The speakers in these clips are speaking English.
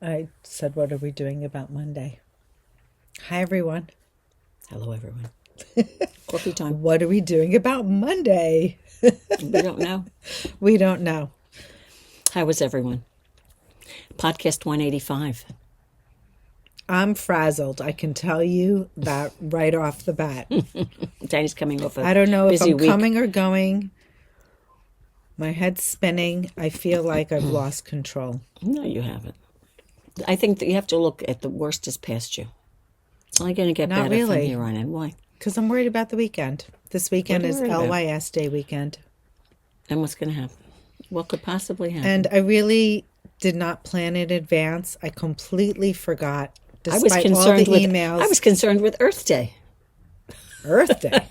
I said, what are we doing about Monday? Hi, everyone. Hello, everyone. Coffee time. What are we doing about Monday? We don't know. We don't know. How was everyone? Podcast 185. I'm frazzled. I can tell you that right off the bat. Danny's coming off I don't know if I'm week. coming or going. My head's spinning. I feel like I've lost control. No, you haven't. I think that you have to look at the worst is past you. It's only going to get Not better really. from here on in. Why? Because I'm worried about the weekend. This weekend is LYS Day weekend. And what's going to happen? What could possibly happen? And I really did not plan in advance. I completely forgot. I was Despite all the emails. I was concerned with Earth Day. Earth Day.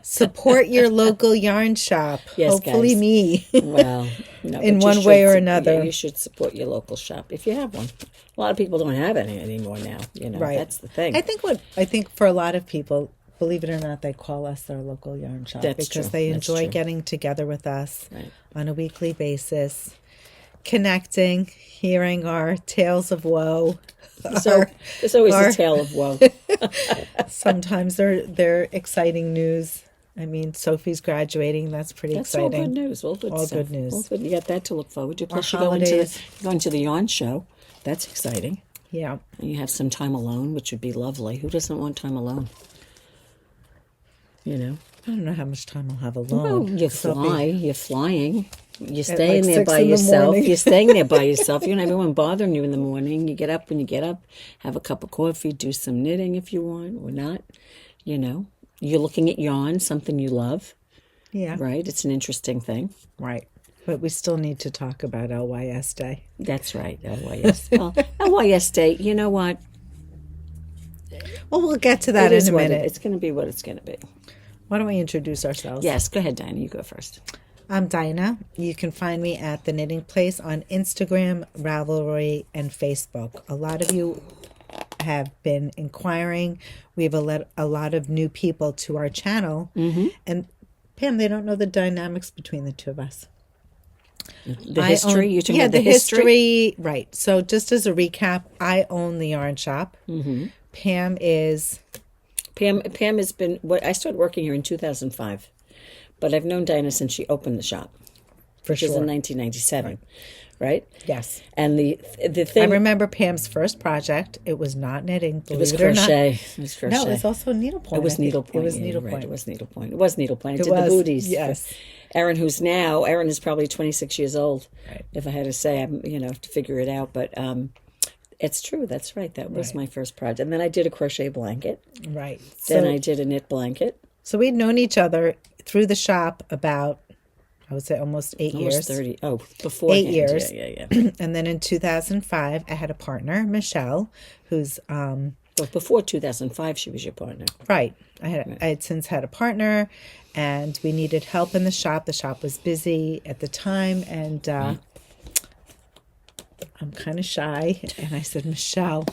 Support your local yarn shop. Yes, hopefully guys. me. Well, no, in but one way or another. Yeah, you should support your local shop if you have one. A lot of people don't have any anymore now. You know, Right. That's the thing. I think for a lot of people, believe it or not, they call us their local yarn shop That's because true. they That's enjoy true. getting together with us Right. on a weekly basis, connecting, hearing our tales of woe. So there's always a tale of woe. Sometimes they're exciting news. I mean, Sophie's graduating. That's pretty That's all exciting. good news. All good All stuff. good news. All good. You got that to look forward to. Plus, Our you're holidays. going to the yarn show. That's exciting. Yeah. And you have some time alone, which would be lovely. Who doesn't want time alone? You know? I don't know how much time I'll have Well, alone. you Sophie. fly. You're flying. You're staying like there 6 by in the yourself. morning. You're staying there by yourself. You don't have anyone bothering you in the morning. You get up when you get up, have a cup of coffee, do some knitting if you want or not. You know? You're looking at yarn, something you love. Yeah. Right? It's an interesting thing. Right. But we still need to talk about LYS Day. That's right, LYS. Well, LYS Day, you know what? Well, we'll get to that It is in a what minute. It's going to be what it's going to be. Why don't we introduce ourselves? Yes, go ahead, Dina. You go first. I'm Dina. You can find me at The Knitting Place on Instagram, Ravelry, and Facebook. A lot of you have been inquiring. We have a lot of new people to our channel. Mm-hmm. And Pam, they don't know the dynamics between the two of us. The history? You're talking about the history. Right. So just as a recap, I own the yarn shop. Mm-hmm. Pam has been, I started working here in 2005, but I've known Dina since she opened the shop. For Which was sure. in 1997, right? Yes. And the thing... I remember Pam's first project. It was not knitting, believe it was it or not. crochet. It was crochet. No, it was also needlepoint. It was needlepoint. It was yeah, needlepoint. Right. It was needlepoint. It was needlepoint. I It did was, the booties. yes. Erin is probably 26 years old. Right. If I had to say, I'm, to figure it out. But it's true. That's right. That was my first project. And then I did a crochet blanket. Right. Then I did a knit blanket. So we'd known each other through the shop about, I would say, almost 8 Almost years. 30. Oh, before 8 years. Yeah. And then in 2005, I had a partner, Michelle, who's Well, before 2005, she was your partner. right. I had since had a partner, and we needed help in the shop. The shop was busy at the time, and I'm kind of shy. And I said, Michelle,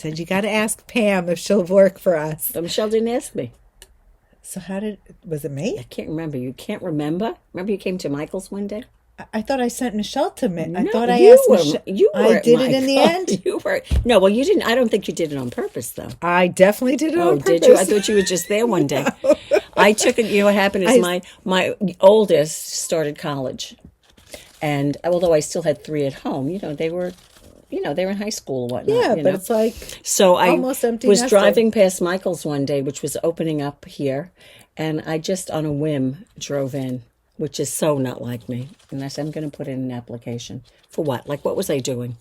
you got to ask Pam if she'll work for us. But Michelle didn't ask me. So was it me? I can't remember. You can't remember? Remember you came to Michael's one day? I thought I sent Michelle to me. I No, thought I you asked were, Michelle. You were I at did it in the Michael. end. You were. No, well, you didn't. I don't think you did it on purpose, though. I definitely did it on purpose. Did you? I thought you were just there one day. I took it. You know what happened is my oldest started college, and although I still had 3 at home, they were in high school or whatnot. Yeah, but it's like so. I almost empty was nested. driving past Michael's one day, which was opening up here, and I just on a whim drove in, which is so not like me. And I said, I'm going to put in an application for what? Like, what was I doing?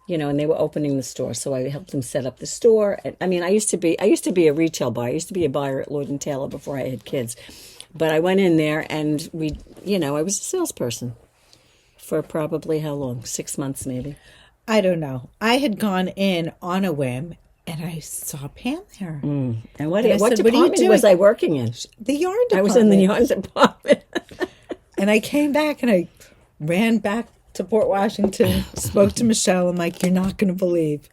And they were opening the store, so I helped them set up the store. And, I mean, I used to be a retail buyer. I used to be a buyer at Lord & Taylor before I had kids. But I went in there, and I was a salesperson for probably how long? 6 months, maybe. I don't know. I had gone in on a whim, and I saw Pam there. And what And I said, department was I working in? The yarn department. I was in the yarn department. And I came back, and I ran back to Port Washington, spoke to Michelle. I'm like, you're not going to believe.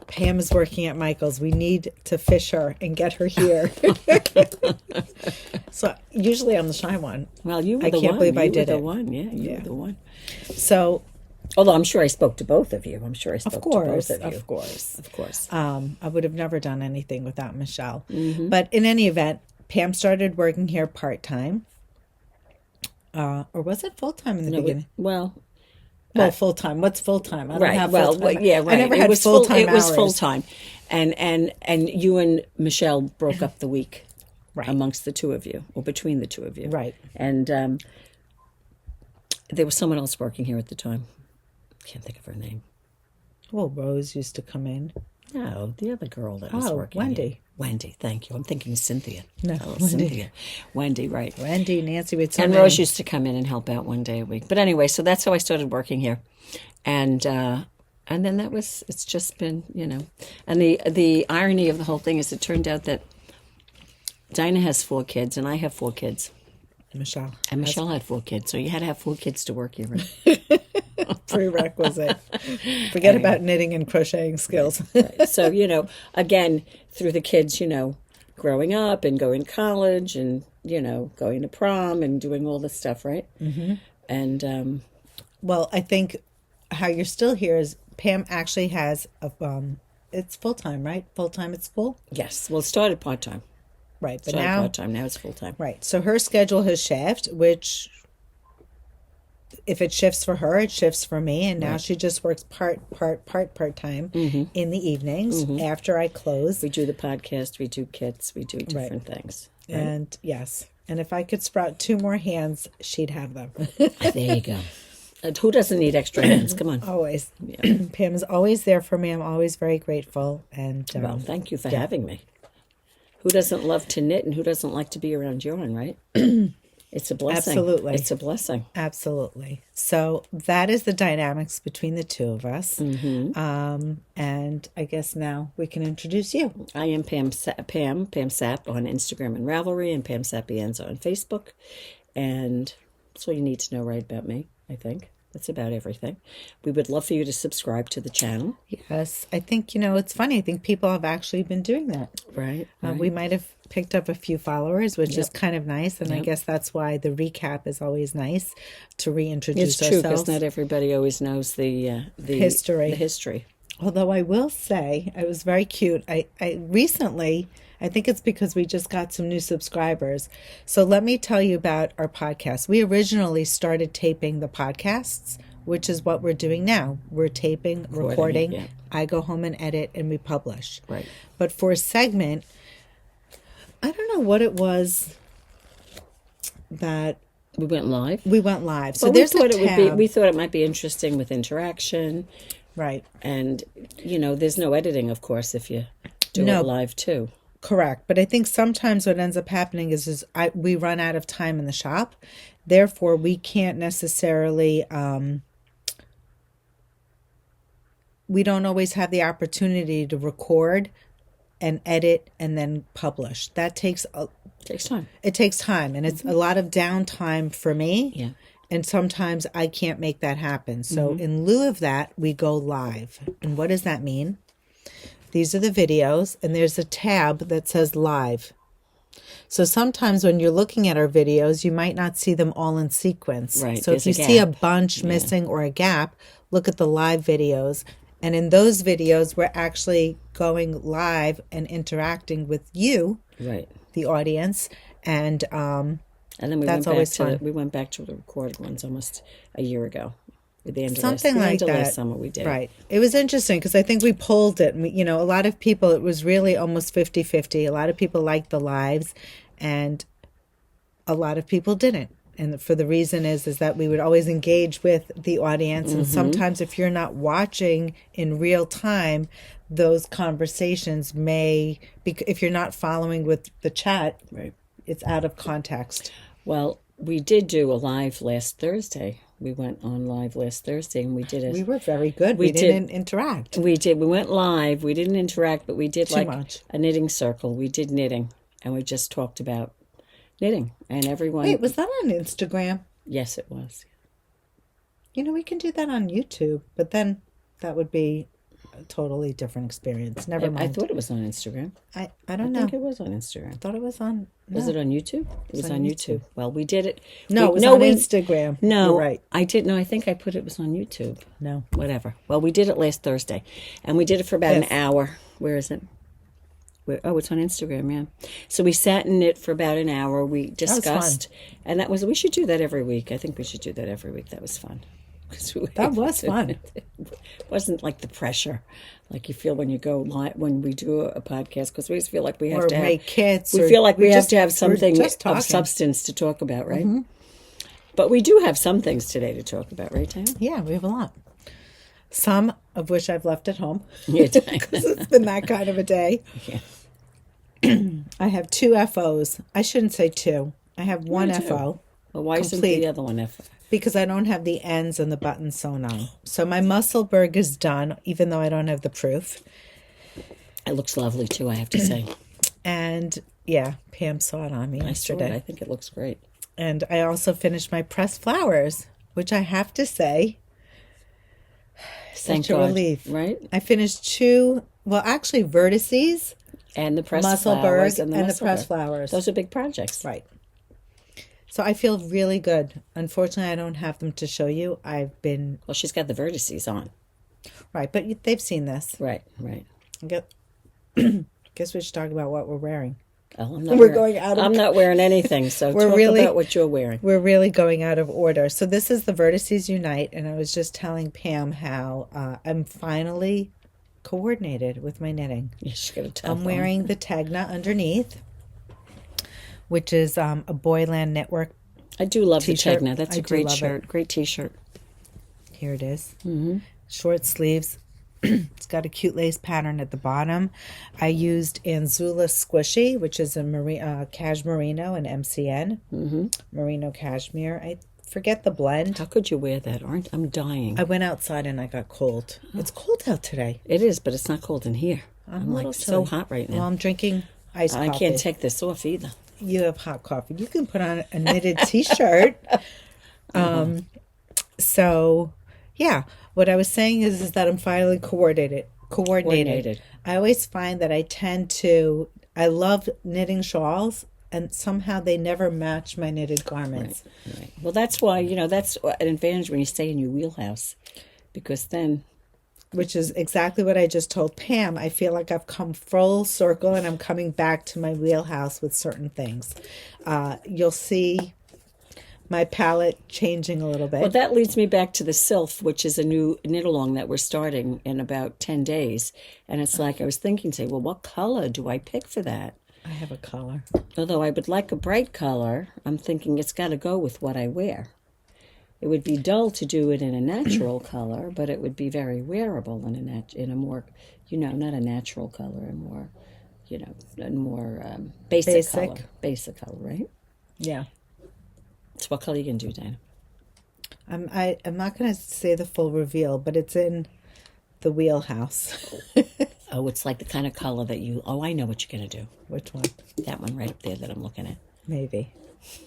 Pam is working at Michael's. We need to fish her and get her here. So usually I'm the shy one. Well, you were I the can't one. believe I You did were the it. one. Yeah, you were the one. So Although I'm sure I spoke to both of you. I'm sure I spoke Of course, to both of you. of course. Of course. I would have never done anything without Michelle. But in any event, Pam started working here part-time. Or was it full-time in the beginning? Well, full-time. What's full-time? I don't right. have Well, full-time. yeah, right. I never had full-time It was hours. full-time. And you and Michelle broke up the week amongst the two of you, or between the two of you. Right. And there was someone else working here at the time. Can't think of her name. Well, Rose used to come in. No, the other girl that was working Wendy. here. Wendy, thank you. I'm thinking Cynthia. No, Wendy. Cynthia. Wendy, right. Wendy, Nancy, we'd And Rose used to come in and help out one day a week. But anyway, so that's how I started working here. And then it's just been, And the irony of the whole thing is it turned out that Dina has 4 kids and I have 4 kids. Michelle. And Michelle had 4 kids, so you had to have 4 kids to work here. Right? Prerequisite. Forget about knitting and crocheting skills. Right. So, again, through the kids, growing up and going to college and, going to prom and doing all this stuff, right? Mm-hmm. And, well, I think how you're still here is Pam actually has it's full-time, right? Full-time at school? yes. Well, it started part-time. Right. But Started now, part-time. Now it's full-time. right. So her schedule has shifted, which if it shifts for her, it shifts for me. And now she just works part-time in the evenings after I close. We do the podcast, we do kits, we do different things. Right? And yes. And if I could sprout 2 more hands, she'd have them. There you go. Who doesn't need extra hands? Come on. Always. Pam is always there for me. I'm always very grateful. And Well, thank you for having me. Who doesn't love to knit and who doesn't like to be around yarn, right? It's a blessing. Absolutely. It's a blessing. Absolutely. So that is the dynamics between the two of us. And I guess now we can introduce you. I am Pam Sap on Instagram and Ravelry, and Pam Sapienza on Facebook. And that's all you need to know right about me, I think. That's about everything. We would love for you to subscribe to the channel. Yes. I think, it's funny. I think people have actually been doing that. Right. We might have picked up a few followers, which is kind of nice. And I guess that's why the recap is always nice to reintroduce It's true, ourselves. because not everybody always knows the History. The history. Although I will say, it was very cute. I recently, I think it's because we just got some new subscribers. So let me tell you about our podcast. We originally started taping the podcasts, which is what we're doing now. We're taping, recording. Yeah. I go home and edit, and we publish. Right. But for a segment, I don't know what it was that We went live. we went live. So Well, there's we thought a it would tab. be. We thought it might be interesting with interaction, Right. and there's no editing, of course, if you do No. it live too. Correct. But I think sometimes what ends up happening is we run out of time in the shop. Therefore, we can't necessarily, we don't always have the opportunity to record and edit and then publish. That takes, Takes time. it takes time, and it's a lot of downtime for me. Yeah. And sometimes I can't make that happen. So in lieu of that, we go live. And what does that mean? These are the videos, and there's a tab that says live. So sometimes when you're looking at our videos, you might not see them all in sequence. Right, So if there's you a see a gap. bunch missing or a gap, look at the live videos. And in those videos, we're actually going live and interacting with you, Right. the audience. And And then we That's went back always to fun. we went back to the recorded ones almost a year ago. At the end of something last, like the end of that. last summer we did. Right. It was interesting because I think we pulled it. And we, a lot of people, it was really almost 50-50. A lot of people liked the lives, and a lot of people didn't. And for the reason is that we would always engage with the audience. And sometimes if you're not watching in real time, those conversations may, if you're not following with the chat, Right. it's out of context. Well, we did do a live last Thursday. We went on live last Thursday, and we did it. We were very good. We We didn't interact. We did. We went live. We didn't interact, but we did Too like much. a knitting circle. We did knitting, and we just talked about knitting, and everyone. Wait, was that on Instagram? Yes, it was. We can do that on YouTube, but then that would be a totally different experience. Never I mind. thought it was on Instagram. I I don't know. think it was on Instagram. I thought it was on. Was it on YouTube? It was on YouTube. Well, we did it. No, it was on Instagram. No, You're right. I didn't. No, I think I put it was on YouTube. No. Whatever. Well, we did it last Thursday, and we did it for about an hour. Where is it? Oh, it's on Instagram, yeah. So we sat in it for about an hour. We discussed, and we should do that every week. I think we should do that every week. That was fun. That was fun. It wasn't like the pressure like you feel when you go live, when we do a podcast, because we always feel like we have to make kits. We feel like we have to have something of substance to talk about, right? Mm-hmm. But we do have some things today to talk about, right, Tina? Yeah, we have a lot. Some of which I've left at home. Yeah, because it's been that kind of a day. Yeah. I have 2 FOs. I shouldn't say 2. I have 1 FO. Well, why isn't the other one FO? Because I don't have the ends and the buttons sewn on. So my Musselburgh is done, even though I don't have the proof. It looks lovely, too, I have to say. And, yeah, Pam saw it on me yesterday. I think it looks great. And I also finished my pressed flowers, which I have to say, Thank such a God, relief. right? I finished 2, well, actually, Vertices. And the pressed Musselburgh flowers. and the pressed flowers. Those are big projects. Right. So I feel really good. Unfortunately, I don't have them to show you. I've been... Well, she's got the vertices on. Right, but they've seen this. Right. Guess we should talk about what we're wearing. Oh, I'm not wearing anything, so talk about what you're wearing. We're really going out of order. So this is the Vertices Unite, and I was just telling Pam how I'm finally coordinated with my knitting. I'm wearing the Tegna underneath, which is a Boyland Knitwork. I do love t-shirt. the Tegna. That's a great shirt. Great t-shirt. Here it is. Mm-hmm. Short sleeves. It's got a cute lace pattern at the bottom. I used Anzula Squishy, which is a Cash Merino and MCN. Mm-hmm. Merino Cashmere. I forget the blend. How could you wear that? I'm dying. I went outside and I got cold. Oh. It's cold out today. It is, but it's not cold in here. I'm like so hot right now. Well, I'm drinking iced coffee. I can't take this off either. You have hot coffee. You can put on a knitted t-shirt. So, yeah. What I was saying is that I'm finally coordinated. I always find that I love knitting shawls, and somehow they never match my knitted garments. Right. Well, that's why, that's an advantage when you stay in your wheelhouse, because then... Which is exactly what I just told Pam. I feel like I've come full circle and I'm coming back to my wheelhouse with certain things. You'll see my palette changing a little bit. Well, that leads me back to the Sylph, which is a new knit-along that we're starting in about 10 days. And it's like I was thinking, well, what color do I pick for that? I have a color. Although I would like a bright color, I'm thinking it's got to go with what I wear. It would be dull to do it in a natural color, but it would be very wearable in a more, not a natural color, a more, a more basic color. Basic color, right? Yeah. So what color are you going to do, Dina? I'm not going to say the full reveal, but it's in the wheelhouse. Oh, it's like the kind of color that I know what you're going to do. Which one? That one right up there that I'm looking at. Maybe.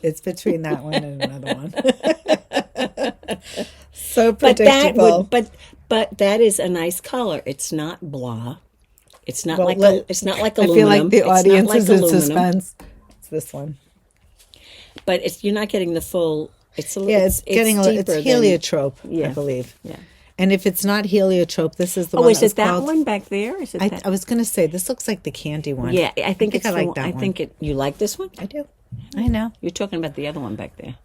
It's between that one and another one. So predictable. But that is a nice color. It's not blah. It's not it's not like aluminum. I feel like the audience is in suspense. It's this one. But you're not getting the full. It's heliotrope, I believe. Yeah. And if it's not heliotrope, this is the one. Oh, is it that one back there? Is it? I was going to say this looks like the candy one. Yeah, I think I like that one. I think you like this one. I do. I know. You're talking about the other one back there.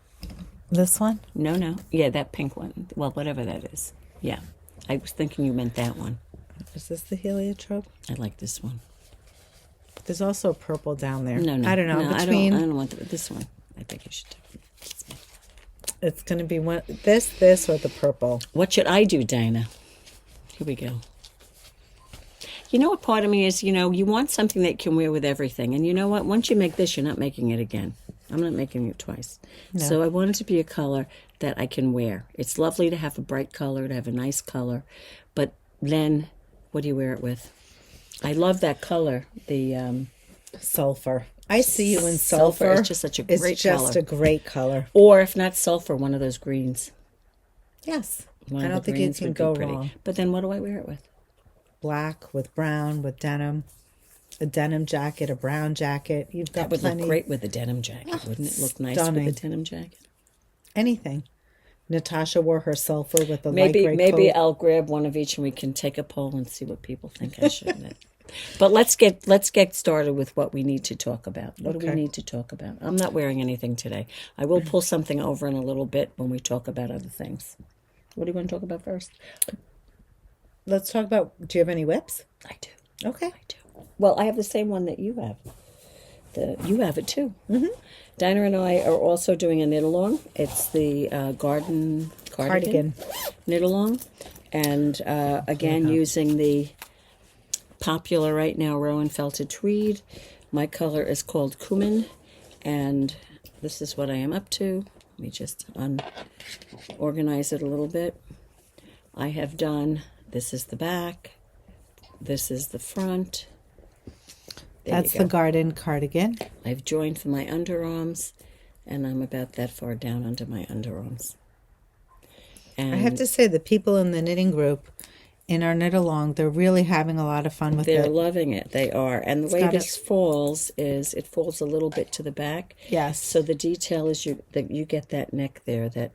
This one? No. Yeah, that pink one. Well, whatever that is. Yeah, I was thinking you meant that one. Is this the heliotrope? I like this one. There's also a purple down there. No. I don't know. I don't want this one. I think you should. It's going to be this, or the purple. What should I do, Dina? Here we go. You know what part of me is, you want something that you can wear with everything. And you know what? Once you make this, you're not making it again. I'm not making it twice. No. So I want it to be a color that I can wear. It's lovely to have a bright color, to have a nice color. But then, what do you wear it with? I love that color, the... sulfur. I see you in sulfur. It's just such a great color. It's just a great color. Or if not sulfur, one of those greens. Yes. I don't think you can go wrong. But then what do I wear it with? black with brown with denim, a denim jacket, a brown jacket. You've got That would plenty. look great with a denim jacket, wouldn't it? Look nice Stunning. with a denim jacket. Anything. Natasha wore her sulfur with a light gray Maybe coat. I'll grab one of each and we can take a poll and see what people think I should knit. But let's get started with what we need to talk about. What do we need to talk about? I'm not wearing anything today. I will pull something over in a little bit when we talk about other things. What do you want to talk about first? Let's talk about, do you have any whips? I do. Okay. I do. Well, I have the same one that you have. You have it too. Mm-hmm. Dina and I are also doing a knit along. It's the Garden Cardigan knit along, and again using the popular right now Rowan felted tweed. My color is called cumin, and this is what I am up to. Let me just organize it a little bit. I have done. This is the back. This is the front. That's the Garden Cardigan. I've joined for my underarms, and I'm about that far down under my underarms. And I have to say, the people in the knitting group, in our knit along, they're really having a lot of fun with it. they're loving it. They are. And the way this falls is it falls a little bit to the back. Yes. So the detail is that you get that neck there that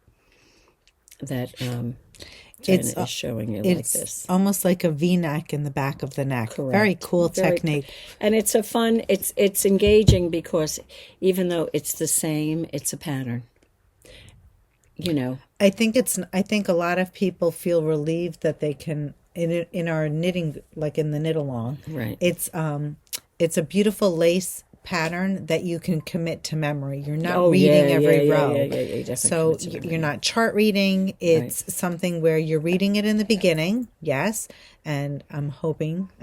Dina is showing you like this. It's almost like a V-neck in the back of the neck. Correct. Very cool technique. And it's a fun, it's engaging because even though it's the same, it's a pattern. You know. I think a lot of people feel relieved that they can in our knitting, like in the knit along. Right. It's a beautiful lace pattern that you can commit to memory. You're not reading every row. Yeah, so you're not chart reading. It's something where you're reading it in the beginning, yes. And I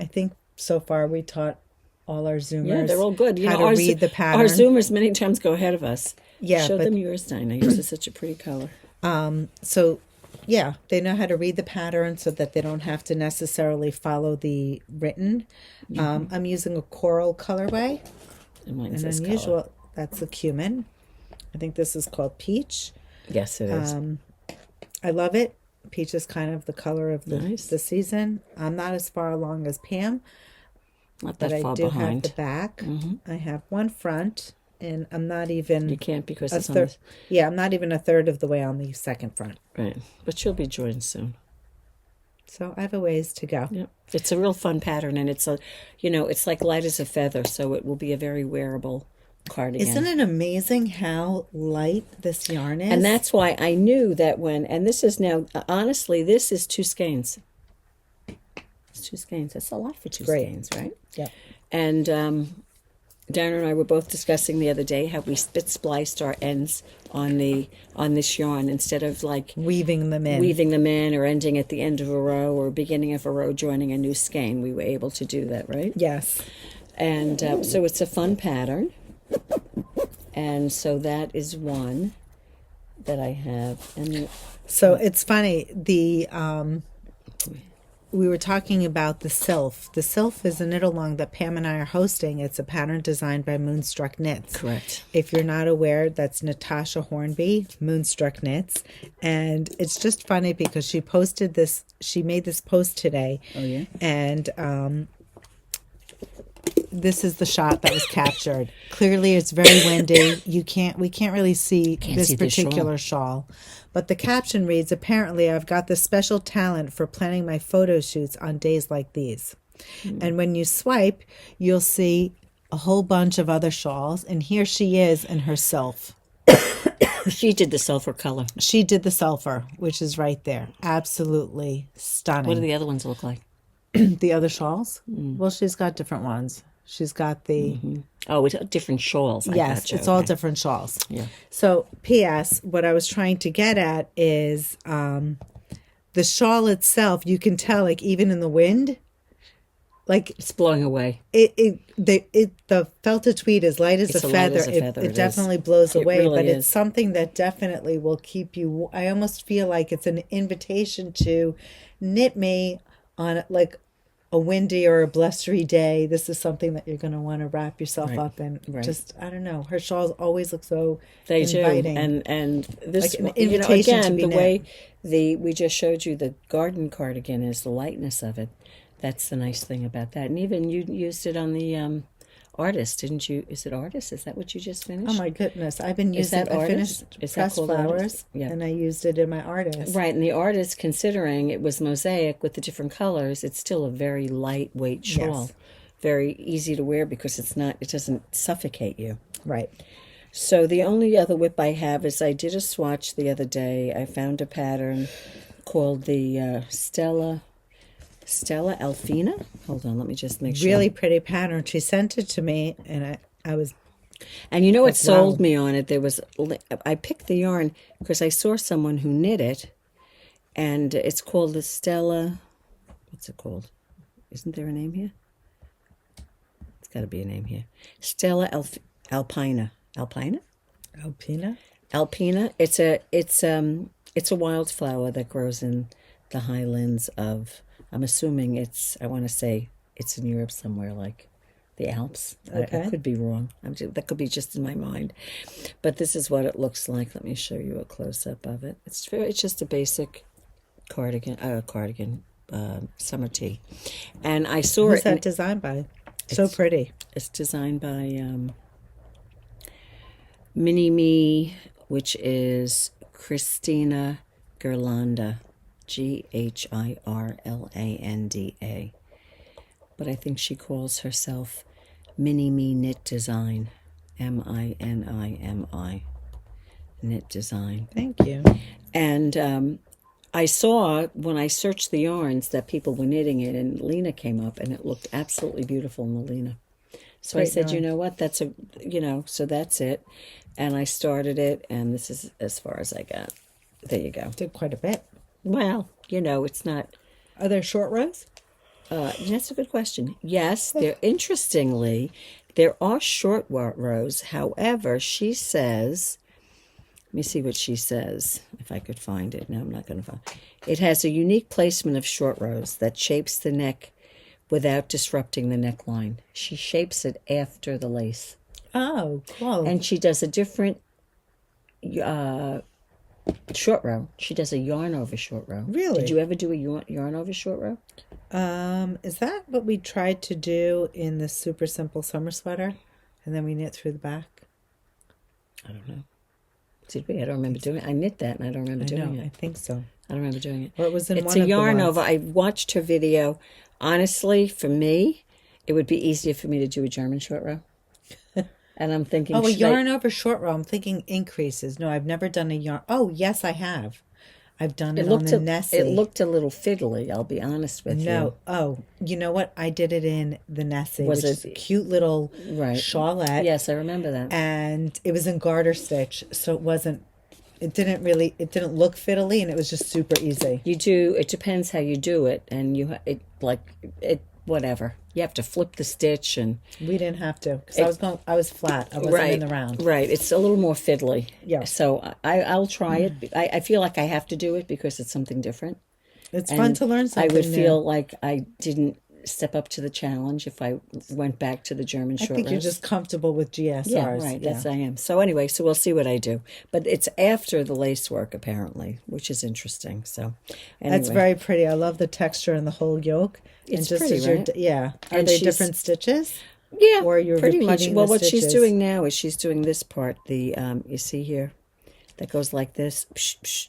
think so far we taught all our Zoomers. Yeah, they're all good. How to read the pattern. Our Zoomers many times go ahead of us. Yeah, Show them yours, Dina. Yours is such a pretty color. So, yeah, they know how to read the pattern so that they don't have to necessarily follow the written. I'm using a coral colorway. And mine An says unusual. color. That's the cumin. I think this is called peach. Yes, it is. I love it. Peach is kind of the color of the season. I'm not as far along as Pam, Not but that far I do behind. have the back. I have one front, and I'm not even. You can't because a it's on third. the... Yeah, I'm not even a third of the way on the second front. Right. But you'll be joined soon. So I have a ways to go. Yep. It's a real fun pattern, and it's it's like light as a feather, so it will be a very wearable cardigan. Isn't it amazing how light this yarn is? And that's why I knew that and this is now, honestly, this is 2 skeins. It's 2 skeins. That's a lot for 2 skeins, right? Yep. And Darren and I were both discussing the other day how we spliced our ends on this yarn instead of like weaving them in or ending at the end of a row or beginning of a row joining a new skein. We were able to do that, right? Yes. And so it's a fun pattern. And so that is one that I have. And so it's funny, we were talking about the Sylph. The Sylph is a knit along that Pam and I are hosting. It's a pattern designed by Moonstruck Knits. Correct. If you're not aware, that's Natasha Hornby, Moonstruck Knits. And it's just funny because she made this post today. Oh, yeah? And this is the shot that was captured. Clearly it's very windy. We can't really see this particular shawl. But the caption reads, apparently I've got the special talent for planning my photo shoots on days like these. And when you swipe, you'll see a whole bunch of other shawls. And here she is in her Sylph. She did the sulfur color. She did the sulfur, which is right there. Absolutely stunning. What do the other ones look like? The other shawls? Well, she's got different ones. She's got the... Oh, it's different shawls. Yes, it's all different shawls. Yeah. So, P.S., what I was trying to get at is the shawl itself, you can tell, like, even in the wind, like... It's blowing away. The felted tweed is light as a feather. It definitely blows away, really but is. it's something that definitely will keep you... I almost feel like it's an invitation to knit me on, like, a windy or a blustery day. This is something that you're going to want to wrap yourself up in. Just, I don't know. Her shawls always look so inviting. Do. And this, like an invitation again, to be the knit. way we just showed you the garden cardigan is the lightness of it. That's the nice thing about that. And even you used it on the artist, didn't you? Is it artist? Is that what you just finished? Oh my goodness! I've been using. I finished pressed flowers, and I used it in my artist. Right, and the artist, considering it was mosaic with the different colors, it's still a very lightweight shawl, very easy to wear because it doesn't suffocate you. Right. So the only other whip I have is I did a swatch the other day. I found a pattern called the Stella Alpina. Hold on, let me just make sure. Really pretty pattern. She sent it to me, and I was. And you know what sold me on it? I picked the yarn because I saw someone who knit it, and it's called the Stella. What's it called? Isn't there a name here? It's got to be a name here. Stella Alpina. Alpina. It's a wildflower that grows in the highlands of. I'm assuming I want to say it's in Europe somewhere, like the Alps. Okay. I could be wrong. That could be just in my mind. But this is what it looks like. Let me show you a close-up of it. It's just a basic cardigan, summer tee. And I saw Who's that designed by? So pretty. It's designed by Minimi, which is Christina Gerlanda. Girlanda. But I think she calls herself Minimi Knit Design. Minimi Knit Design. Thank you. And I saw when I searched the yarns that people were knitting it, and Lena came up, and it looked absolutely beautiful in the Lena. So I said, you know what, so that's it. And I started it, and this is as far as I got. There you go. Did quite a bit. Well, it's not. Are there short rows? That's a good question. Yes, interestingly, there are short rows. However, she says, let me see what she says, if I could find it. No, I'm not going to find it. It has a unique placement of short rows that shapes the neck without disrupting the neckline. She shapes it after the lace. Oh, cool. And she does a different short row. She does a yarn over short row. Really? Did you ever do a yarn over short row? Is that what we tried to do in the super simple summer sweater? And then we knit through the back? I don't know. Did we? I don't remember doing it. I knit that and I don't remember doing it. I think so. I don't remember doing it. Or it was in it's one a of yarn the ones. over. I watched her video. Honestly, for me, it would be easier for me to do a German short row. And I'm thinking... Oh, a yarn over short row. I'm thinking increases. No, I've never done a yarn... Oh, yes, I have. I've done it on the Nessie. It looked a little fiddly, I'll be honest with you. No. Oh, you know what? I did it in the Nessie, which is a cute little shawlette. Yes, I remember that. And it was in garter stitch, so it didn't look fiddly, and it was just super easy. It depends how you do it, and whatever. You have to flip the stitch, and we didn't have to because I was flat. I wasn't in the round. Right. It's a little more fiddly. Yeah. So I'll try it. I feel like I have to do it because it's something different. It's fun to learn something. I would feel like I didn't step up to the challenge if I went back to the German short rows. I think you're just comfortable with GSRs. Yeah, right. Yeah. Yes, I am. So anyway, we'll see what I do. But it's after the lace work, apparently, which is interesting. So anyway. That's very pretty. I love the texture and the whole yoke. It's pretty, right? Yeah. Are they different stitches? Yeah, or you're pretty much. Well, what stitches? she's doing now is she's doing this part. The you see here, that goes like this. Psh, psh.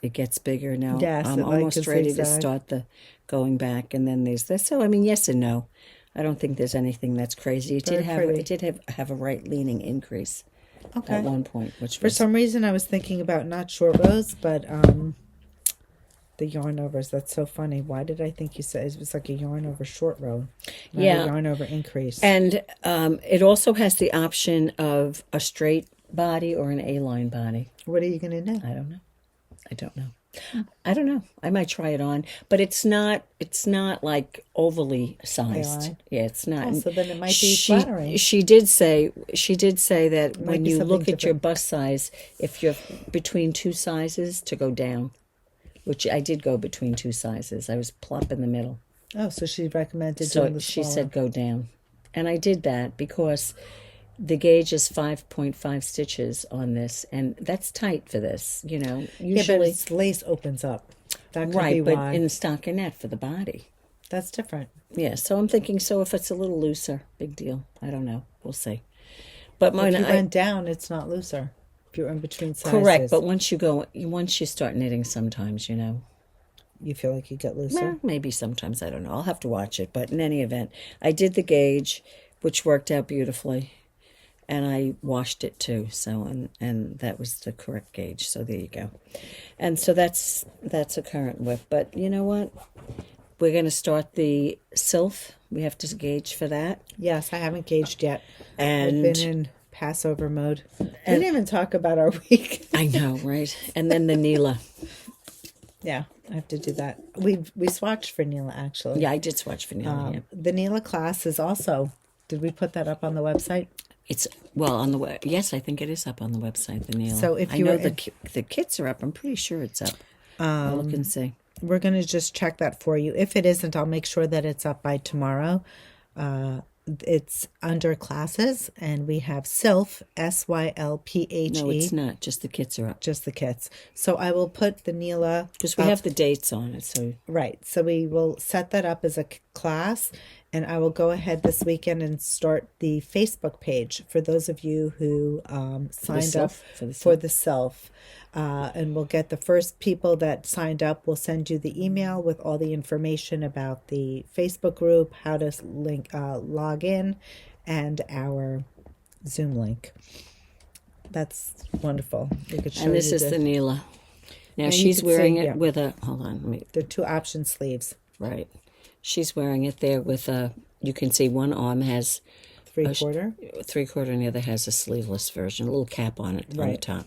It gets bigger now. Yes, I'm almost ready to start the going back, and then there's this. So I mean, yes and no. I don't think there's anything that's crazy. It did have a right leaning increase at one point, which for some reason I was thinking about not short rows, but the yarn overs. That's so funny. Why did I think you said it was like a yarn over short row? Not a yarn over increase. And it also has the option of a straight body or an A-line body. What are you going to do? I don't know. I might try it on, but it's not like overly sized. A-line? Yeah, it's not. Oh, so then it might be flattering. She did say that when you look at your bust size, if you're between two sizes, to go down. Which I did go between two sizes. I was plump in the middle. Oh, so she recommended doing the smaller. She said go down. And I did that because the gauge is 5.5 stitches on this, and that's tight for this, Usually, but lace opens up. That could right, be but why. in the stockinette for the body. That's different. Yeah, so I'm thinking, so if it's a little looser, big deal. I don't know. We'll see. But If you went down, it's not looser. If you're in between sizes. correct, but once you start knitting sometimes, you feel like you get looser. well, maybe sometimes, I don't know. I'll have to watch it. But in any event, I did the gauge, which worked out beautifully. And I washed it too, so and that was the correct gauge. So there you go. And so that's a current whip. But you know what? We're going to start the sylph. We have to gauge for that. Yes, I haven't gauged yet. And I've been in Passover mode. We didn't even talk about our week. I know, right? And then the Neela. Yeah, I have to do that. We swatched for Neela, actually. Yeah, I did swatch for Neela. Yeah. The Neela class is also, did we put that up on the website? It's on the web. Yes, I think it is up on the website. The Neela. So if I you know were the kits are up. I'm pretty sure it's up. I'll look and see. We're going to just check that for you. If it isn't, I'll make sure that it's up by tomorrow. It's under classes, and we have Sylph, Sylphe. No, it's not. Just the kits are up. Just the kits. So I will put the Neela. Because we have the dates on it. So Right. So we will set that up as a class, and I will go ahead this weekend and start the Facebook page for those of you who signed up for the Sylph. And we'll get the first people that signed up. We'll send you the email with all the information about the Facebook group, how to log in, and our Zoom link. That's wonderful. We could show and this you is the Neela. Now and she's wearing it yeah. with a. Hold on, let me. The 2 option sleeves. Right, she's wearing it there with a. You can see one arm has 3/4. 3/4, and the other has a sleeveless version, a little cap on it on the Right. top.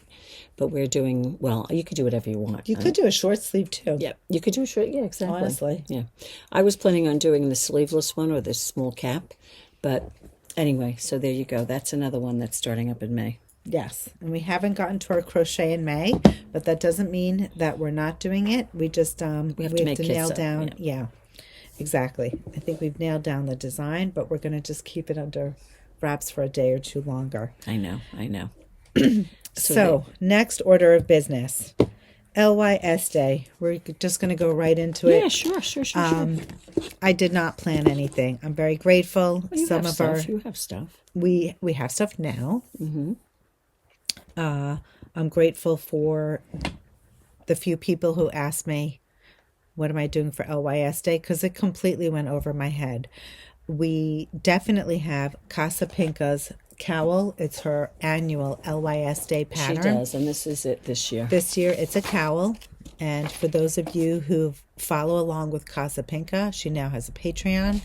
But we're doing well. You could do whatever you want. You could do a short sleeve too. Yeah, you could do a short. Yeah, exactly. Honestly. Yeah, I was planning on doing the sleeveless one or the small cap, but anyway, so there you go. That's another one that's starting up in May. Yes, and we haven't gotten to our crochet in May, but that doesn't mean that we're not doing it. We just we have to nail kits down. up, Yeah, exactly. I think we've nailed down the design, but we're going to just keep it under wraps for a day or two longer. I know. So next order of business, LYS Day. We're just going to go right into it. Yeah, sure. I did not plan anything. I'm very grateful. You Some have of stuff. You have stuff. we have stuff now. Mm-hmm. I'm grateful for the few people who asked me, what am I doing for LYS Day? Because it completely went over my head. We definitely have Casapinka's cowl. It's her annual LYS Day pattern. She does, and this is it this year. This year it's a cowl. And for those of you who follow along with Casapinka, she now has a Patreon.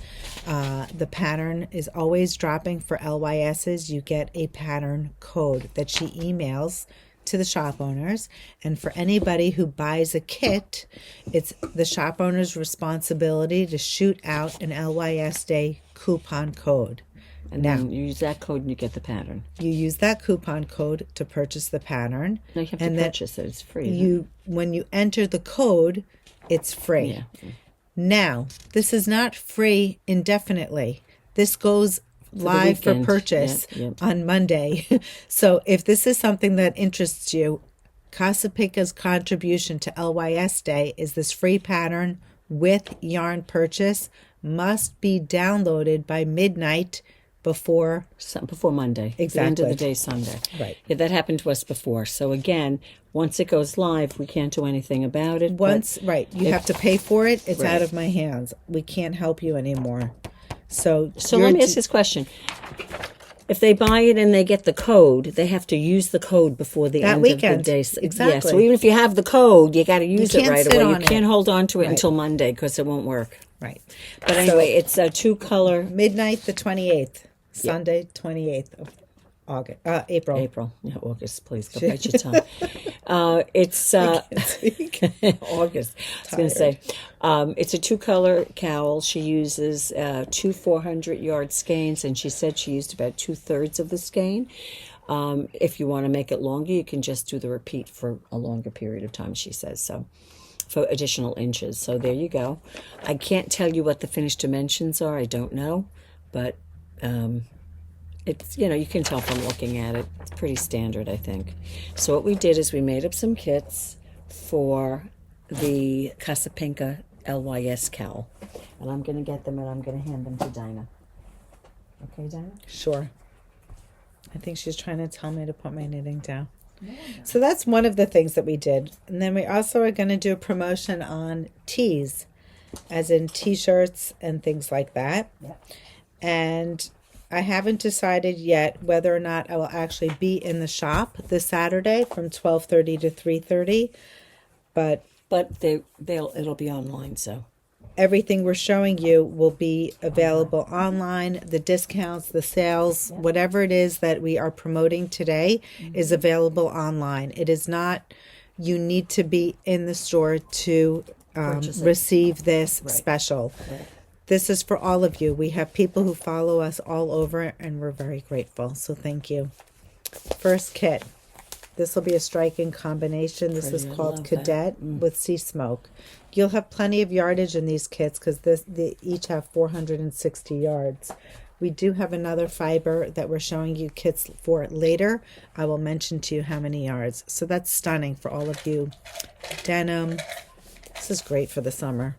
The pattern is always dropping for LYSs. You get a pattern code that she emails to the shop owners. And for anybody who buys a kit, it's the shop owner's responsibility to shoot out an LYS Day coupon code. And then you use that code and you get the pattern. You use that coupon code to purchase the pattern. No, you have to purchase it. It's free. When you enter the code, it's free. Yeah. Now, this is not free indefinitely. This goes live for purchase on Monday. So if this is something that interests you, Casapinka's contribution to LYS Day is this free pattern with yarn purchase must be downloaded by midnight before Monday. Exactly. The end of the day, Sunday. Right. Yeah, that happened to us before. So again, once it goes live, we can't do anything about it. You have to pay for it. It's out of my hands. We can't help you anymore. So let me ask this question. If they buy it and they get the code, they have to use the code before the end of the day. Exactly. Yeah, so even if you have the code, you got to use it right away. You can't hold on to it Right. until Monday because it won't work. Right. But anyway, it's a 2-color. Midnight the 28th. Sunday, 28th of August. April. April. Yeah, August, please. Go bite your tongue. It's August. I was going to say. It's a 2-color cowl. She uses 2 400-yard skeins, and she said she used about 2/3 of the skein. If you want to make it longer, you can just do the repeat for a longer period of time, she says. So for additional inches. So there you go. I can't tell you what the finished dimensions are. I don't know. But it's, you can tell from looking at it. It's pretty standard, I think. So what we did is we made up some kits for the Casapinka LYS KAL. And I'm going to get them and I'm going to hand them to Dina. Okay, Dina? Sure. I think she's trying to tell me to put my knitting down. So that's one of the things that we did. And then we also are going to do a promotion on tees, as in t-shirts and things like that. Yeah. And I haven't decided yet whether or not I will actually be in the shop this Saturday from 12:30 to 3:30. But it'll be online, so everything we're showing you will be available online. The discounts, the sales, whatever it is that we are promoting today is available online. It is not, you need to be in the store to receive this special. Right. This is for all of you. We have people who follow us all over, and we're very grateful. So thank you. First kit. This will be a striking combination. This is called Cadet with Sea Smoke. You'll have plenty of yardage in these kits because they each have 460 yards. We do have another fiber that we're showing you kits for later. I will mention to you how many yards. So that's stunning for all of you. Denim. This is great for the summer.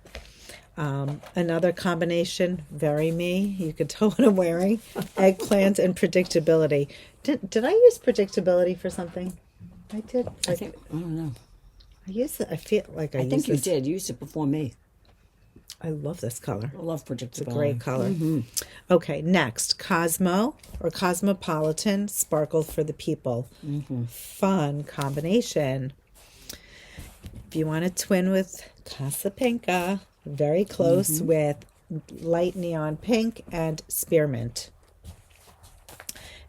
Another combination, very me. You can tell what I'm wearing. Eggplant and predictability. Did I use predictability for something? I did. I don't know. I used it. I feel like I think you did. You used it before me. I love this color. I love predictability. It's a great color. Okay, next, Cosmo or Cosmopolitan Sparkle for the People. Fun combination. If you want to twin with Casapinka, very close with light neon pink and spearmint.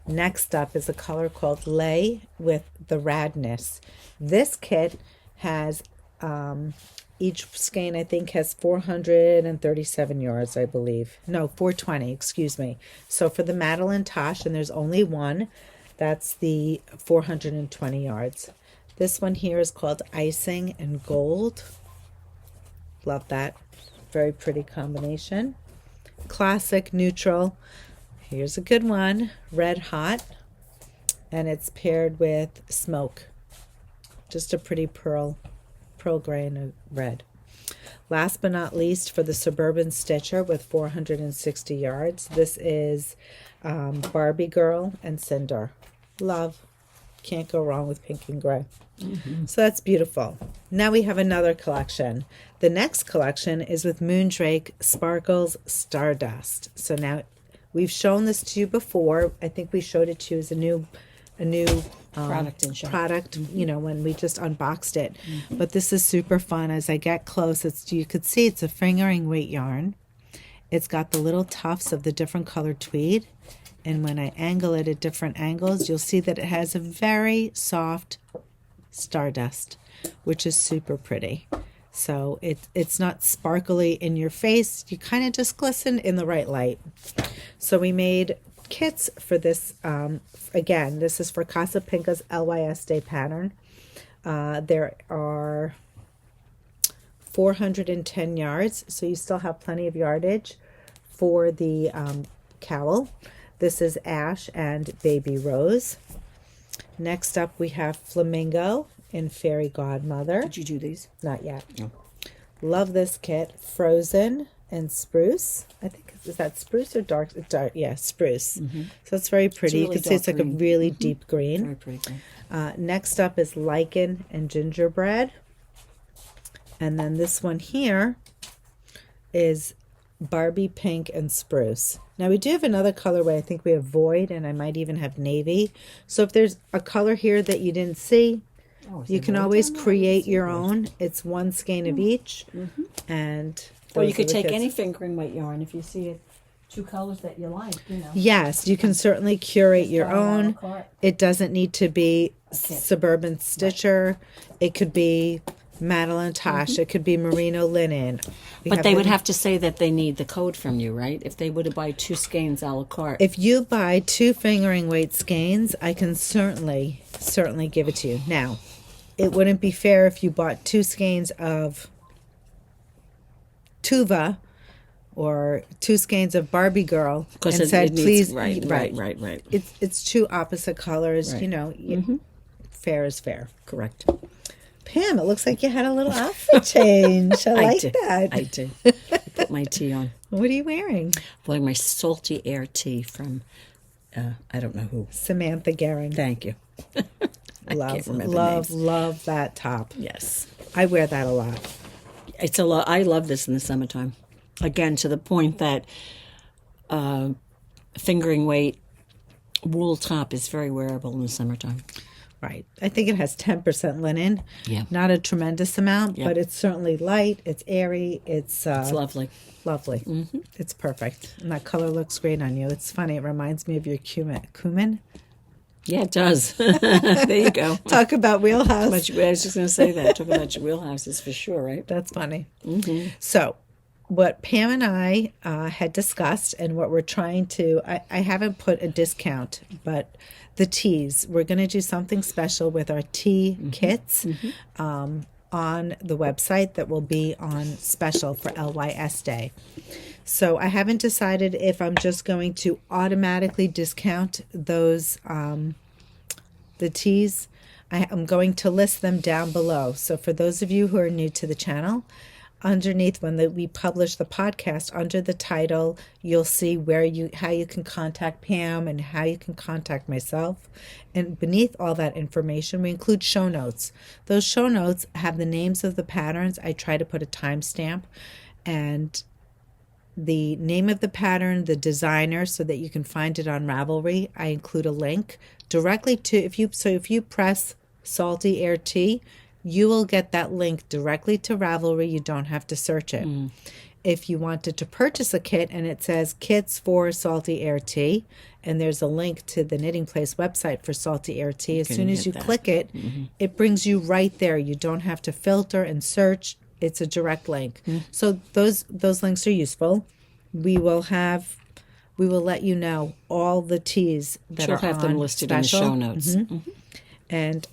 Next up is a color called Lay with the Radness. This kit has each skein, I think, has 437 yards, I believe. No, 420, excuse me. So for the Madeline Tosh, and there's only one, that's the 420 yards. This one here is called Icing and Gold. Love that. Very pretty combination. Classic neutral. Here's a good one. Red Hot. And it's paired with Smoke. Just a pretty pearl gray and a red. Last but not least, for the Suburban Stitcher with 460 yards. This is Barbie Girl and Cinder. Love. Can't go wrong with pink and gray. So that's beautiful. Now we have another collection. The next collection is with Moondrake Sparkles Stardust. So now we've shown this to you before. I think we showed it to you as a new product, you know, when we just unboxed it. But this is super fun. As I get close, you could see it's a fingering weight yarn. It's got the little tufts of the different colored tweed. And when I angle it at different angles, you'll see that it has a very soft stardust, which is super pretty. So it's not sparkly in your face. You kind of just glisten in the right light. So we made kits for this. Again, this is for Casapinka's LYS Day Pattern. There are 410 yards, so you still have plenty of yardage for the cowl. This is Ash and Baby Rose. Next up, we have Flamingo in Fairy Godmother. Did you do these? Not yet. No. Love this kit. Frozen and Spruce. I think, is that spruce or dark? Yeah, spruce. So it's very pretty. Really you can see it's like a really deep green. Very pretty green. Next up is Lichen and Gingerbread. And then this one here is Barbie Pink and Spruce. Now we do have another colorway. I think we have Void, and I might even have Navy. So if there's a color here that you didn't see, you can always create your own. It's one skein of each. And or you could take any fingering weight yarn if you see it. Two colors that you like, you know. Yes, you can certainly curate your own. It doesn't need to be Suburban Stitcher. It could be Madeline Tosh. It could be merino linen. But they would have to say that they need the code from you, right? If they were to buy two skeins a la carte. If you buy two fingering weight skeins, I can certainly give it to you. Now, it wouldn't be fair if you bought two skeins of Tuva or two skeins of Barbie Girl and said, please. Right. It's two opposite colors, you know. Fair is fair. Correct. Pam, it looks like you had a little outfit change. I like did. that. I did. I put my tea on. What are you wearing? I'm wearing my salty air tea from, I don't know who. Samantha Guerrin. Thank you. I can't remember names. Love that top. Yes. I wear that a lot. It's a lot. I love this in the summertime. Again, to the point that fingering weight wool top is very wearable in the summertime. Right. I think it has 10% linen. Yeah. Not a tremendous amount, Yeah. but it's certainly light. It's airy. It's lovely. Lovely. Mm-hmm. It's perfect. And that color looks great on you. It's funny. It reminds me of your cumin. Yeah, it does. There you go. Talk about wheelhouse. I was just going to say that. Talk about your wheelhouses for sure, right? That's funny. Mm-hmm. So what Pam and I had discussed and what we're trying to, I haven't put a discount, but the teas, we're going to do something special with our tea kits on the website that will be on special for LYS Day. So I haven't decided if I'm just going to automatically discount those, the teas. I'm going to list them down below. So for those of you who are new to the channel, underneath when we publish the podcast, under the title, you'll see how you can contact Pam and how you can contact myself. And beneath all that information, we include show notes. Those show notes have the names of the patterns. I try to put a timestamp and the name of the pattern, the designer, so that you can find it on Ravelry. I include a link directly to, if you press Salty Air Tea, you will get that link directly to Ravelry. You don't have to search it. If you wanted to purchase a kit and it says Kits for Salty Air Tea, and there's a link to the Knitting Place website for Salty Air Tea, as soon as you click it, it brings you right there. You don't have to filter and search. It's a direct link. So those links are useful. We will let you know all the teas that She'll are have on them listed special. in the show notes. And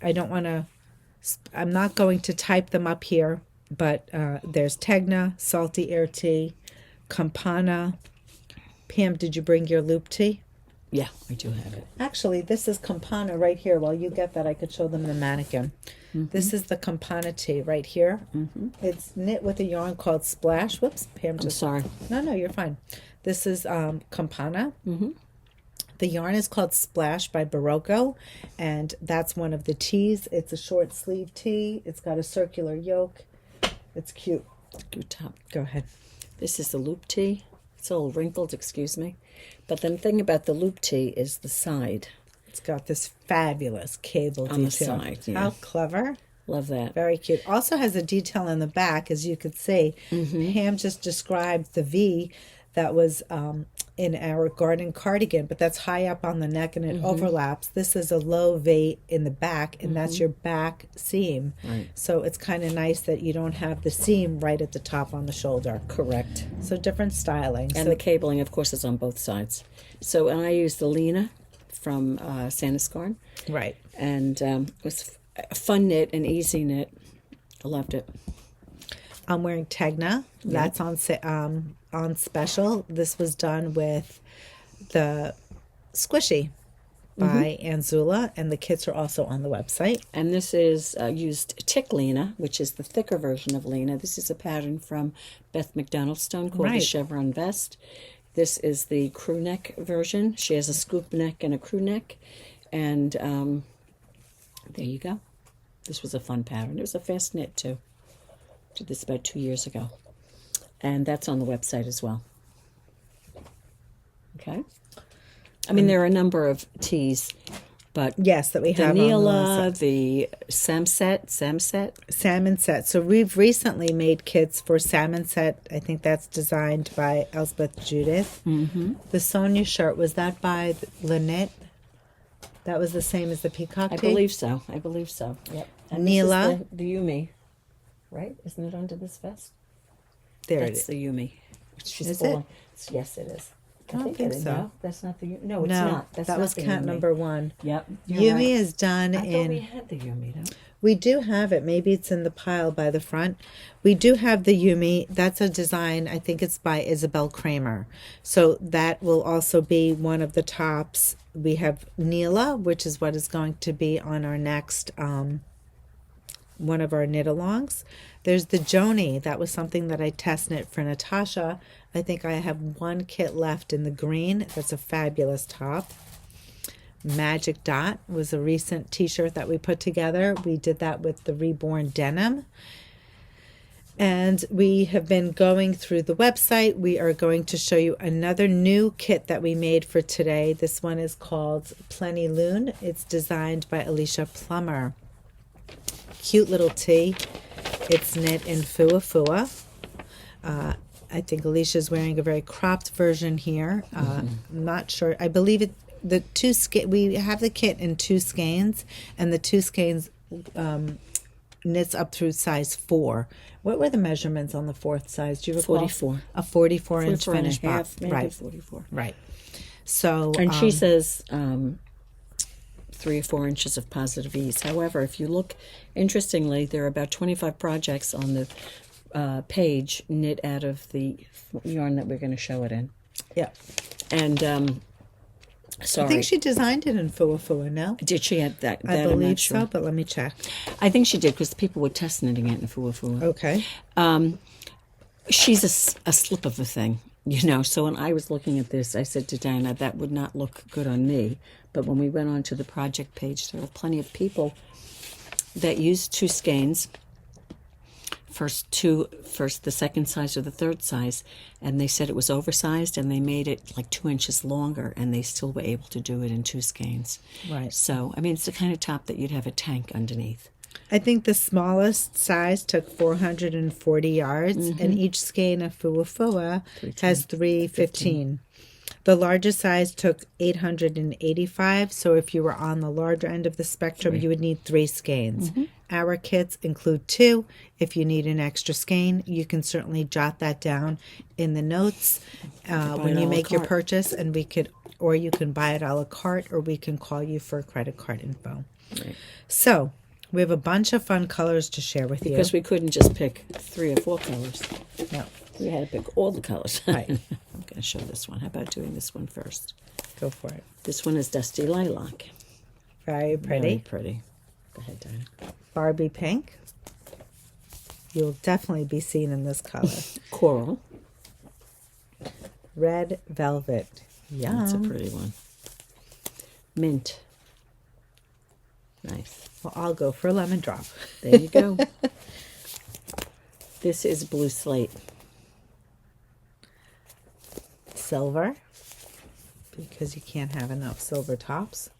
I'm not going to type them up here, but there's Tegna, Salty Air Tea, Campana. Pam, did you bring your loop tea? Yeah, I do have it. Actually, this is Campana right here. While you get that, I could show them the mannequin. This is the Campana tea right here. It's knit with a yarn called Splash. Whoops, Pam I'm sorry. No, you're fine. This is Campana. The yarn is called Splash by Barocco, and that's one of the teas. It's a short sleeve tee. It's got a circular yoke. It's cute. Good top. Go ahead. This is the loop tee. It's a little wrinkled, excuse me. But the thing about the loop tee is the side. It's got this fabulous cable On the detail. side, yeah. How clever. Love that. Very cute. Also has a detail in the back, as you could see. Pam just described the V that was in our Garden Cardigan, but that's high up on the neck and it overlaps. This is a low V in the back, and that's your back seam. Right. So it's kind of nice that you don't have the seam right at the top on the shoulder. Correct. So different styling. And So the cabling, of course, is on both sides. So, and I used the Lena from Sandiscorn. right. And it was a fun knit and easy knit. I loved it. I'm wearing Tegna. That's on special. This was done with the Squishy by Anzula, and the kits are also on the website. And this is used Tick Lena, which is the thicker version of Lena. This is a pattern from Beth MacDonald's stone called the Right. Chevron vest. This is the crew neck version. She has a scoop neck and a crew neck. And there you go. This was a fun pattern. It was a fast knit, too. Did this about 2 years ago. And that's on the website as well. Okay. I mean, there are a number of teas, but Yes, that we the have on the Neela, website. the Samset. Salmon set. So we've recently made kits for Salmon set. I think that's designed by Elspeth Judith. The Sonia shirt, was that by Lynette? That was the same as the peacock I tee? believe so. Yep. And Neela. this is the Yumi, right? Isn't it under this vest? There That's it is. the Yumi. She's Is full. Yes, it is. I don't think so. No, that's not the Yumi. No, it's No, not. That's that not was the count Yumi. number 1. Yep. Yumi Right. is done I thought we in... had the Yumi, though. We do have it. Maybe it's in the pile by the front. We do have the Yumi. That's a design, I think it's by Isabel Kramer. So that will also be one of the tops. We have Neela, which is what is going to be on our next one of our knit-alongs. There's the Joni. That was something that I test knit for Natasha. I think I have one kit left in the green. That's a fabulous top. Magic Dot was a recent t-shirt that we put together. We did that with the Reborn denim. And we have been going through the website. We are going to show you another new kit that we made for today. This one is called Plenilune. It's designed by Alicia Plummer. Cute little tee. It's knit in Fua Fua. I think Alicia's wearing a very cropped version here. I'm not sure. I believe it. We have the kit in 2 skeins, and the 2 skeins knits up through size 4. What were the measurements on the 4th size? Do you recall? 44. A 44-inch finished box. Maybe Right. 44. Right. So, And she says 3 or 4 inches of positive ease. However, if you look, interestingly, there are about 25 projects on the page knit out of the yarn that we're going to show it in. yeah. And sorry, I think she designed it in Fua Fua, no? did she have that? I I'm believe not sure. so, but let me check. I think she did because people were test knitting it in Fua Fua. Okay. She's a slip of a thing, you know. So when I was looking at this, I said to Dina, that would not look good on me. But when we went on to the project page, there were plenty of people that used 2 skeins, first the second size or the third size, and they said it was oversized, and they made it like 2 inches longer, and they still were able to do it in 2 skeins. Right. So, I mean, it's the kind of top that you'd have a tank underneath. I think the smallest size took 440 yards, and each skein of Fua Fua has 315. The largest size took 885, so if you were on the larger end of the spectrum, you would need 3 skeins. Our kits include 2. If you need an extra skein, you can certainly jot that down in the notes when you make your purchase, and or you can buy it a la carte, or we can call you for credit card info. Right. So we have a bunch of fun colors to share with you. Because we couldn't just pick 3 or 4 colors. No. We had to pick all the colors. Right. I'm going to show this one. How about doing this one first? Go for it. This one is Dusty Lilac. Very pretty. Very pretty. Go ahead, Dina. Barbie pink. You'll definitely be seen in this color. Coral. Red velvet. Yum. That's a pretty one. Mint. Nice. Well, I'll go for a lemon drop. There you go. This is Blue Slate. Silver, because you can't have enough silver tops.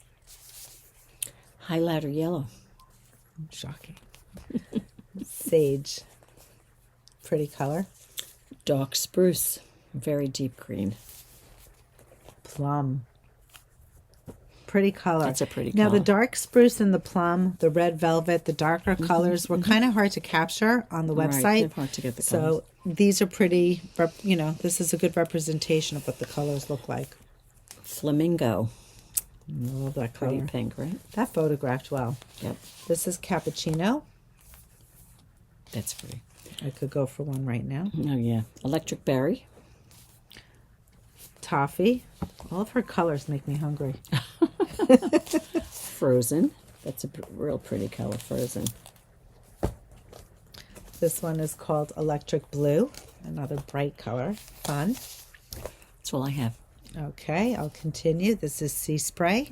Highlighter Yellow. Shocking. Sage. Pretty color. Dark Spruce. Very deep green. Plum. Pretty color. That's a pretty Now, color. the dark spruce and the plum, the red velvet, the darker colors were kind of hard to capture on the Right, website. they're hard to get the colors. So these are pretty, this is a good representation of what the colors look like. Flamingo. I love that Pretty color. pink, right? That photographed well. Yep. This is cappuccino. That's pretty. I could go for one right now. Oh, yeah. Electric Berry. Toffee. All of her colors make me hungry. Frozen. That's a real pretty color, Frozen. This one is called Electric Blue. Another bright color. Fun. That's all I have. Okay, I'll continue. This is Sea Spray.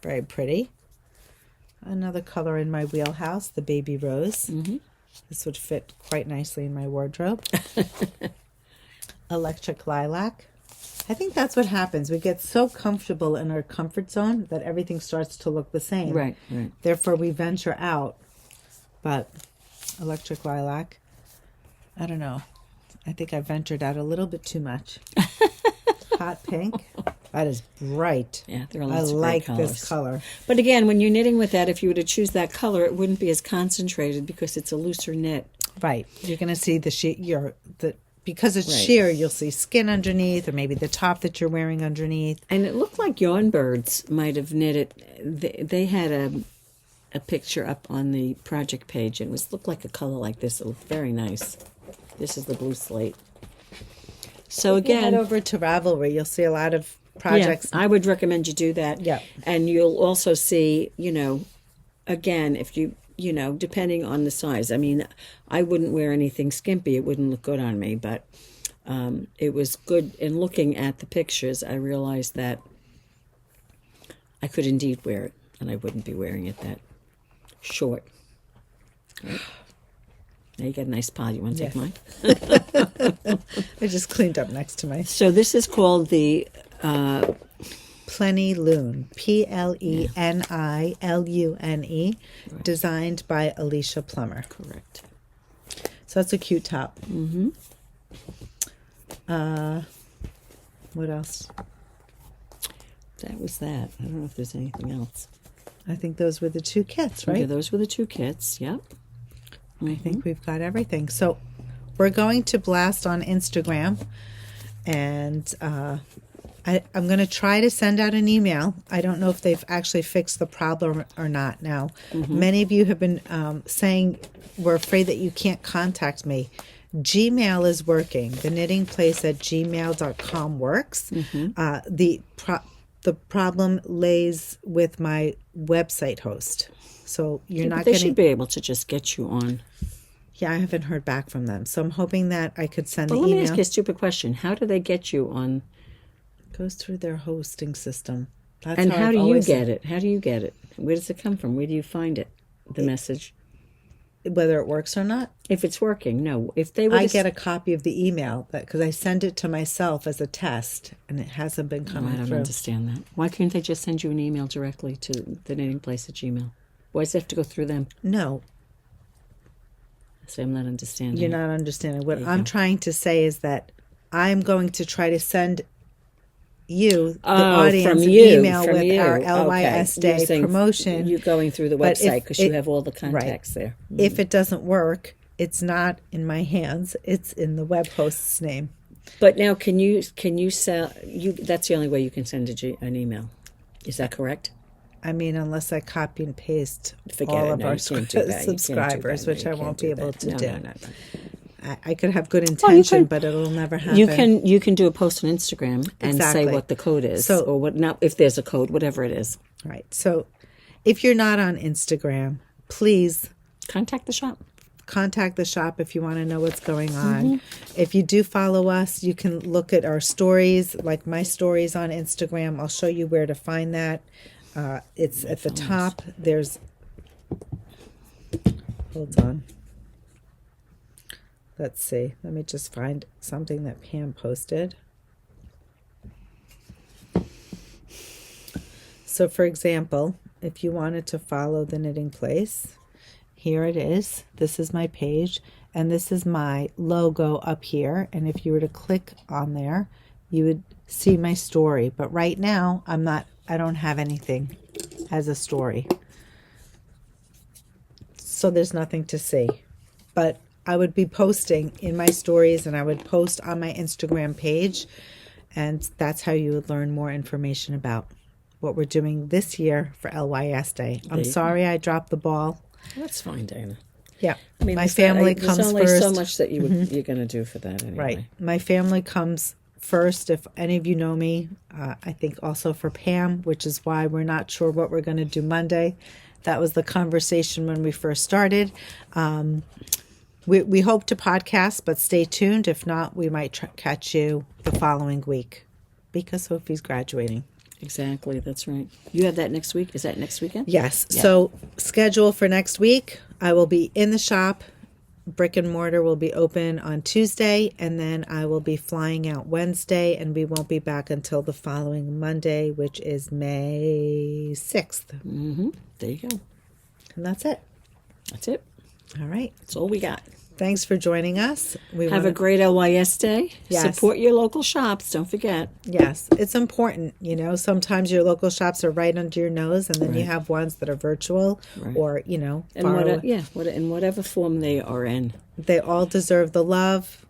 Very pretty. Another color in my wheelhouse, the Baby Rose. This would fit quite nicely in my wardrobe. Electric Lilac. I think that's what happens. We get so comfortable in our comfort zone that everything starts to look the same. Right, right. Therefore, we venture out. But Electric Lilac, I don't know. I think I ventured out a little bit too much. Hot pink. That is bright. Yeah, there are I lots of like great this colors. color. But again, when you're knitting with that, if you were to choose that color, it wouldn't be as concentrated because it's a looser knit. Right. You're going to see because it's Right. sheer, you'll see skin underneath, or maybe the top that you're wearing underneath. And it looked like Yarn Birds might have knitted. They had a picture up on the project page, and it looked like a color like this. It looked very nice. This is the Blue Slate. So If you head again, over to Ravelry, you'll see a lot of projects. I would recommend you do that. Yeah. And you'll also see, again, if you you know, depending on the size. I mean, I wouldn't wear anything skimpy. It wouldn't look good on me, but it was good. In looking at the pictures, I realized that I could indeed wear it, and I wouldn't be wearing it that short. Right? Now you got a nice pile. You want to take mine? I just cleaned up next to my... So this is called the... Plenilune, Plenilune, designed by Alicia Plummer. Correct. So that's a cute top. Mm-hmm. What else? That was that. I don't know if there's anything else. I think those were the 2 kits, right? Okay, those were the 2 kits, yep. I think we've got everything. So we're going to blast on Instagram, and I'm going to try to send out an email. I don't know if they've actually fixed the problem or not now. Many of you have been saying we're afraid that you can't contact me. Gmail is working. The knitting place at gmail.com works. The problem lays with my website host. So you're not They getting... should be able to just get you on. Yeah, I haven't heard back from them. So I'm hoping that I could send the Let email. me ask you a stupid question. How do they get you on? Goes through their hosting system. That's And how I've do you always- get it? How do you get it? Where does it come from? Where do you find it? The message? Whether it works or not? If it's working, no. If they were I to get a copy of the email because I send it to myself as a test, and it hasn't been I coming don't through. understand that. Why couldn't they just send you an email directly to the knitting place at Gmail? Why does it have to go through them? No, So I'm not understanding. you're it. not understanding. What There you I'm go. trying to say is that I'm going to try to send you, the Oh, audience, from an you, email from with you. our Okay. LYS You're Day saying promotion. You're going through the But if website because you it- have all the contacts there. If it doesn't work, it's not in my hands. It's in the web host's name. But now, can you sell? That's the only way you can send an email. Is that correct? I mean, unless I copy and paste Forget all it. of No, our you can't do that. You can't do subscribers, that. No, which you I can't won't do be able that. to No, do. no. I could have good intention, could. but it'll never happen. You can do a post on Instagram and Exactly. say what the code is, So- or what. Now, if there's a code, whatever it is, Right. So if you're not on Instagram, please contact the shop. contact the shop if you want to know what's going on. If you do follow us, you can look at our stories, like my stories on Instagram. I'll show you where to find that. It's at the top. There's... Hold on. Let's see. Let me just find something that Pam posted. So, for example, if you wanted to follow the knitting place, here it is. This is my page, and this is my logo up here. And if you were to click on there, you would see my story. But right now, I don't have anything as a story. So there's nothing to see. But I would be posting in my stories, and I would post on my Instagram page, and that's how you would learn more information about what we're doing this year for LYS Day. I'm sorry I dropped the ball. That's fine, Dana. Yeah, I mean, my family comes There's only first. so much that you're going to do for that anyway. Right, my family comes first. If any of you know me, I think also for Pam, which is why we're not sure what we're going to do Monday. That was the conversation when we first started. We hope to podcast, but stay tuned. If not, we might catch you the following week because Sophie's graduating. Exactly, that's right. You have that next week? Is that next weekend? Yes. Yeah. So schedule for next week. I will be in the shop. Brick and mortar will be open on Tuesday, and then I will be flying out Wednesday, and we won't be back until the following Monday, which is May 6th. Mm-hmm. There you go. And that's it. That's it. All right. That's all we got. Thanks for joining us. Have a great LYS Day. Yes. Support your local shops. Don't forget. Yes, it's important. You know, sometimes your local shops are right under your nose, and then you have ones that are virtual or, And far away. in whatever form they are in. They all deserve the love.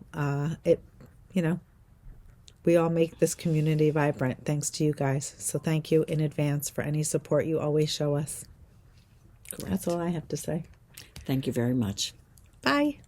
We all make this community vibrant thanks to you guys. So thank you in advance for any support you always show us. Correct. That's all I have to say. Thank you very much. Bye.